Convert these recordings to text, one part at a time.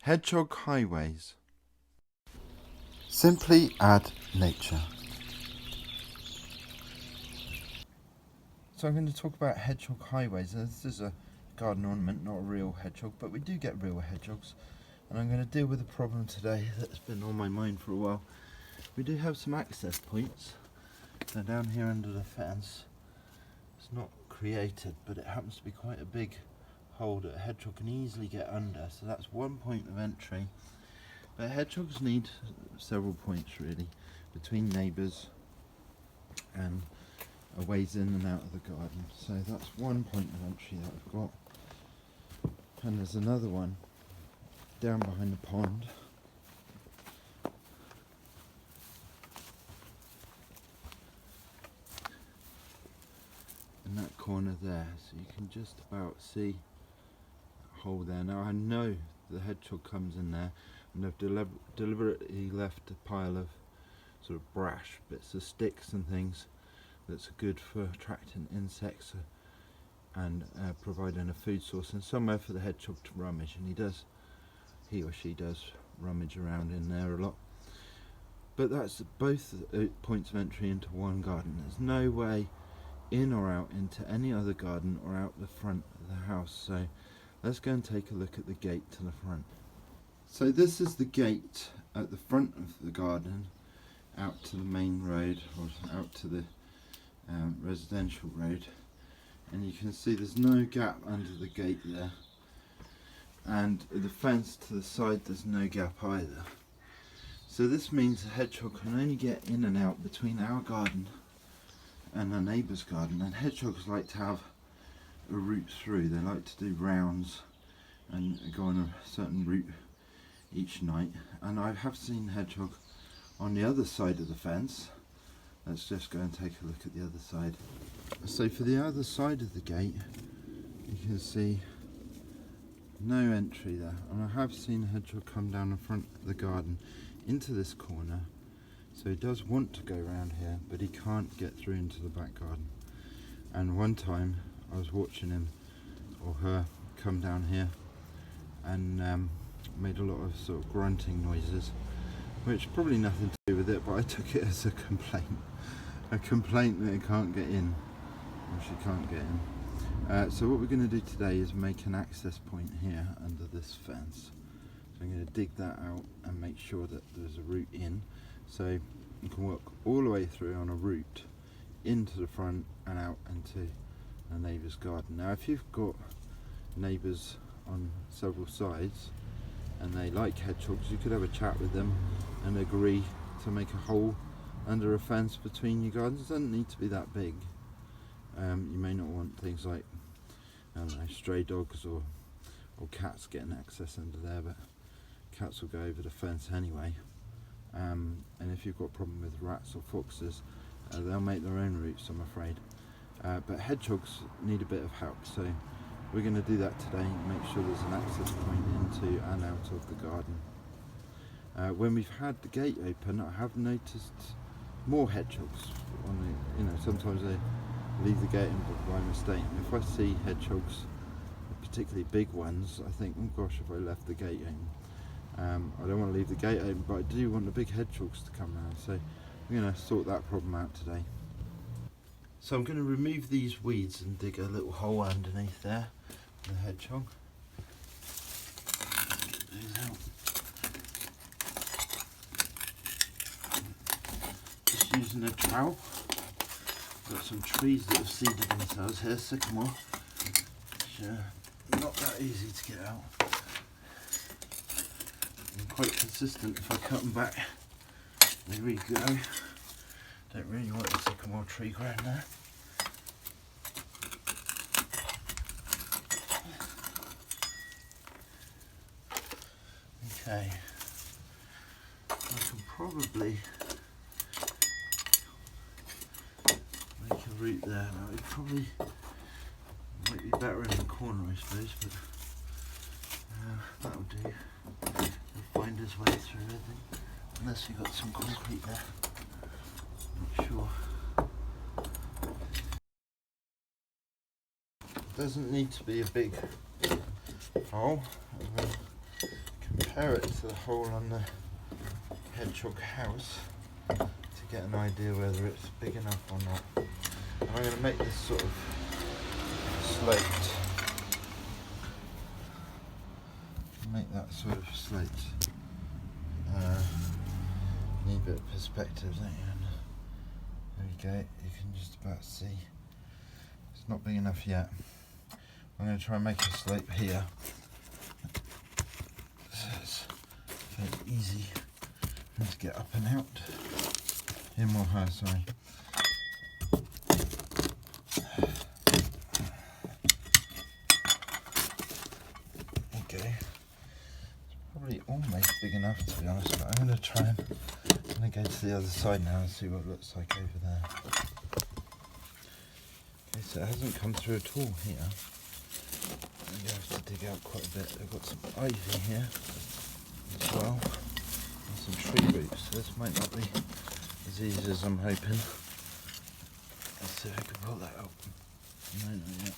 Hedgehog highways. Simply add nature. So I'm going to talk about hedgehog highways. This is a garden ornament, not a real hedgehog, but we do get real hedgehogs. And I'm going to deal with a problem today that's been on my mind for a while. We do have some access points. They're down here under the fence. It's not created, but it happens to be quite a big hole that a hedgehog can easily get under, so that's one point of entry. But hedgehogs need several points really, between neighbours and a ways in and out of the garden. So that's one point of entry that I've got. And there's another one down behind the pond. In that corner there, so you can just about see a hole there. Now I know the hedgehog comes in there, and they've deliberately left a pile of sort of brash, bits of sticks and things that's good for attracting insects and providing a food source and somewhere for the hedgehog to rummage, and he or she does rummage around in there a lot. But that's both points of entry into one garden. There's no way in or out into any other garden or out the front of the house. So let's go and take a look at the gate to the front. So this is the gate at the front of the garden out to the main road, or out to the residential road, and you can see there's no gap under the gate there, and the fence to the side there's no gap either. So this means the hedgehog can only get in and out between our garden and a neighbour's garden, and hedgehogs like to have a route through. They like to do rounds and go on a certain route each night, and I have seen hedgehog on the other side of the fence. Let's just go and take a look at the other side. So for the other side of the gate you can see no entry there, and I have seen a hedgehog come down in front of the garden into this corner. So he does want to go around here, but he can't get through into the back garden. And one time I was watching him or her come down here and made a lot of sort of grunting noises, which probably nothing to do with it, but I took it as a complaint that it can't get in, or she can't get in. So what we're going to do today is make an access point here under this fence. So I'm going to dig that out and make sure that there's a route in, so you can walk all the way through on a route into the front and out into a neighbour's garden. Now if you've got neighbours on several sides and they like hedgehogs, you could have a chat with them and agree to make a hole under a fence between your gardens. It doesn't need to be that big. You may not want things like, I don't know, stray dogs or cats getting access under there, but cats will go over the fence anyway. And if you've got a problem with rats or foxes, they'll make their own routes, I'm afraid. But hedgehogs need a bit of help, so we're going to do that today, make sure there's an access point into and out of the garden. When we've had the gate open, I have noticed more hedgehogs on the, sometimes they leave the gate in by mistake. And if I see hedgehogs, particularly big ones, I think, oh gosh, if I left the gate open. I don't want to leave the gate open, but I do want the big hedgehogs to come around, so we're going to sort that problem out today. So I'm going to remove these weeds and dig a little hole underneath there for the hedgehog. Get those out. Just using a trowel. Got some trees that have seeded themselves here, sycamore, which are not that easy to get out. I'm quite consistent if I cut them back. There we go. Don't really want the sycamore tree growing there. Okay, I can probably make a route there. Now it probably might be better in the corner, I suppose, but that'll do. We'll find his way through, I think, unless we've got some concrete there. Not sure. Doesn't need to be a big hole. Compared compare it to the hole on the hedgehog house to get an idea whether it's big enough or not. And I'm going to make this sort of slate. Make that sort of slate. Need a bit of perspective, don't you? There you go, you can just about see. It's not big enough yet. I'm going to try and make a slope here. So it's fairly easy to get up and out. Him or her, sorry. Okay. It's probably almost big enough, to be honest, but I'm going to try and go to the other side now and see what it looks like over there. Okay, so it hasn't come through at all here. I'm going to have to dig out quite a bit. I've got some ivy here as well, and some tree roots, so this might not be as easy as I'm hoping. Let's see if I can pull that out. No, not yet.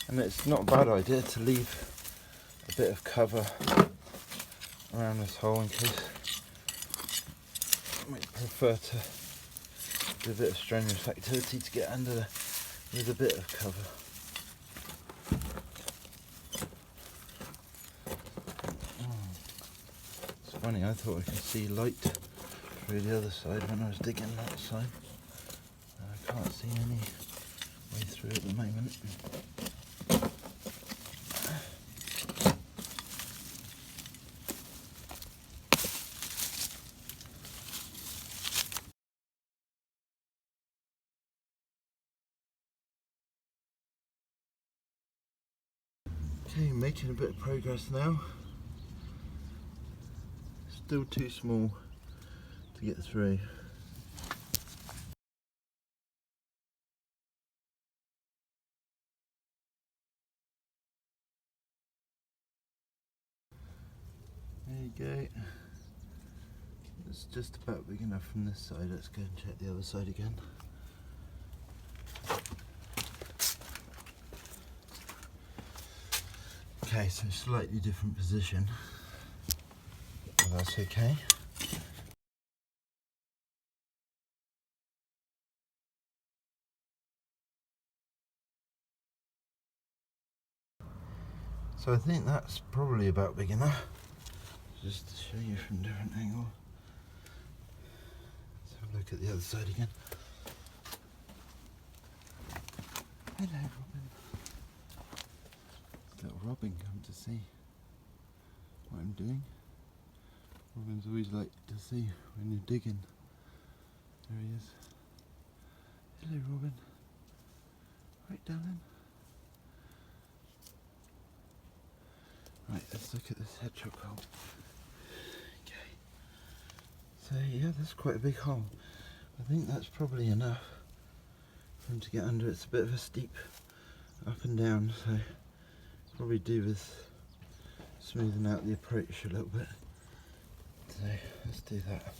And it's not a bad idea to leave a bit of cover around this hole in case I might prefer to do a bit of strenuous activity to get under there with a bit of cover. It's funny, I thought I could see light through the other side when I was digging that side. I can't see any way through at the moment. Okay, making a bit of progress now. Still too small to get through. There you go. It's just about big enough from this side. Let's go and check the other side again. Okay, so slightly different position, but that's okay. So I think that's probably about big enough. Just to show you from a different angle. Let's have a look at the other side again. Hello, Robin. Little Robin come to see what I'm doing. Robins always like to see when you're digging. There he is. Hello, Robin. Right, darling. Right, let's look at this hedgehog hole. Okay. So yeah, that's quite a big hole. I think that's probably enough for him to get under. It's a bit of a steep up and down, so probably do with smoothing out the approach a little bit. So let's do that.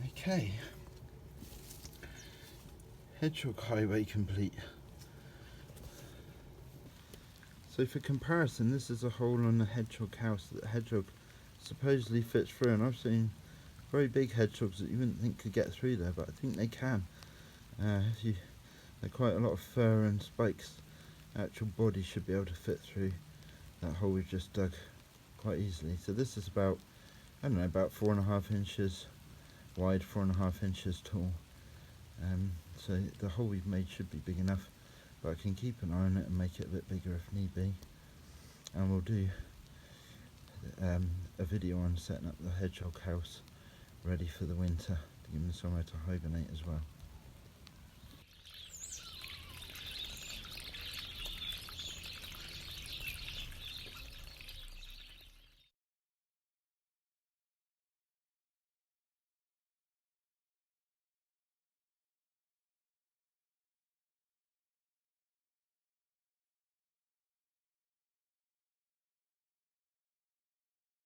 Okay. Hedgehog highway complete. So for comparison, this is a hole on the hedgehog house that the hedgehog supposedly fits through, and I've seen very big hedgehogs that you wouldn't think could get through there, but I think they can. They're quite a lot of fur and spikes. Actual body should be able to fit through that hole we've just dug quite easily. So this is about, I don't know, about 4.5 inches wide, 4.5 inches tall. So the hole we've made should be big enough, but I can keep an eye on it and make it a bit bigger if need be. And we'll do a video on setting up the hedgehog house ready for the winter to give them somewhere to hibernate as well.